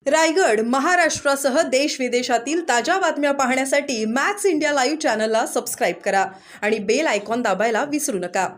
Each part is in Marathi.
रायगड महाराष्ट्रासह देश विदेशातील ताज्या बातम्या पाहण्यासाठी मॅक्स इंडिया लाईव्ह चॅनलला सबस्क्राईब करा आणि बेल आयकॉन दाबायला विसरू नका।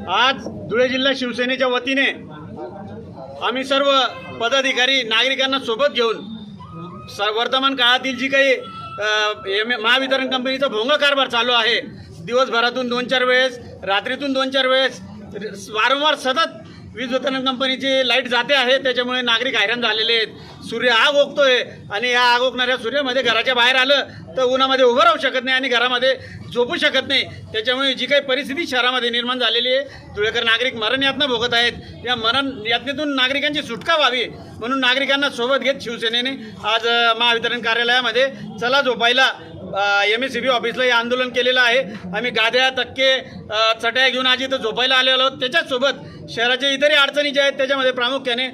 आज धुळे जिल्हा शिवसेनेच्या वतीने आम्ही सर्व पदाधिकारी नागरिकांना सोबत घेऊन वर्तमान काळातील जी काही महावितरण कंपनीचा भोंगा कारभार चालू आहे, दिवसभरातून 2-4 वेळेस, रात्रीतून 2-4 वेळेस वारंवार सतत वीज वितरण कंपनीची लाईट जाते आहे, त्याच्यामुळे नागरिक हैराण झालेले आहेत। सूर्य आग ओकतोय आणि या आग ओकणाऱ्या सूर्यामध्ये घराच्या बाहेर आलं तर उन्हामध्ये उभं राहू शकत नाही आणि घरामध्ये झोपू शकत नाही। त्याच्यामुळे जी काही परिस्थिती शहरामध्ये निर्माण झालेली आहे, धुळेकर नागरिक मरण यातना भोगत आहेत। या मरण यातनेतून नागरिकांची सुटका व्हावी म्हणून नागरिकांना सोबत घेत शिवसेनेने आज महावितरण कार्यालयामध्ये चला झोपायला MSCB ऑफिसला हे आंदोलन केलेलं आहे। आम्ही गाद्या, तक्के, चटया घेऊन आज इथं झोपायला आलेलो आहोत। त्याच्याचसोबत शहराच्या इतरही अडचणी ज्या आहेत त्याच्यामध्ये प्रामुख्याने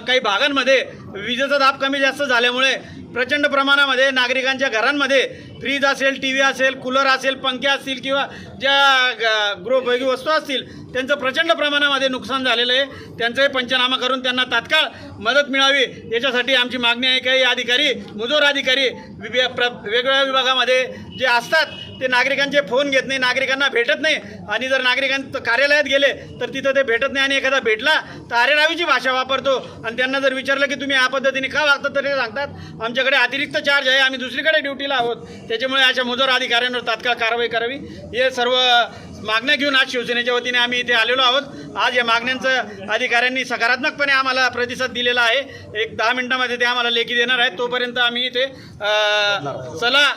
काही भागांमध्ये विजेचा दाब कमी जास्त झाल्यामुळे प्रचंड प्रमाणामध्ये नागरिकांच्या घरांमध्ये फ्रीज असेल, TV असेल, कूलर असेल, पंखे असतील किंवा ज्या गृहोपयोगी वस्तू असतील त्यांचं प्रचंड प्रमाणामध्ये नुकसान झालेलं आहे। त्यांचाही पंचनामा करून त्यांना तात्काळ मदत मिळावी याच्यासाठी आमची मागणी आहे। काही अधिकारी, मुजोर अधिकारी वेगवेगळ्या विभागामध्ये जे असतात ते नागरिकांचे फोन घेत नाही, नागरिकांना भेटत नाही आणि जर नागरिकांचं कार्यालयात गेले तर तिथं ते भेटत नाही आणि एखादा भेटला तर अरेरावीची भाषा वापरतो आणि त्यांना जर विचारलं की तुम्ही या पद्धतीने का वागतात तर ते सांगतात आमच्याकडे अतिरिक्त चार्ज आहे, आम्ही दुसरीकडे ड्युटीला आहोत। त्याच्यामुळे अशा मुजोर अधिकाऱ्यांवर तात्काळ कारवाई करावी हे सर्व मागण्या घेऊन आज शिवसेनेच्या वतीने आम्ही इथे आलेलो आहोत। आज या मागण्यांचं अधिकाऱ्यांनी सकारात्मकपणे आम्हाला प्रतिसाद दिलेला आहे। एक 10 मिनिटांमध्ये ते आम्हाला लेखी देणार आहेत। तोपर्यंत आम्ही इथे चला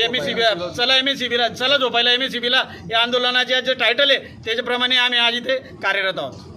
MSCBला चला झोपायला MSCBला या आंदोलनाचे जे टायटल आहे त्याच्याप्रमाणे आम्ही आज इथे कार्यरत आहोत।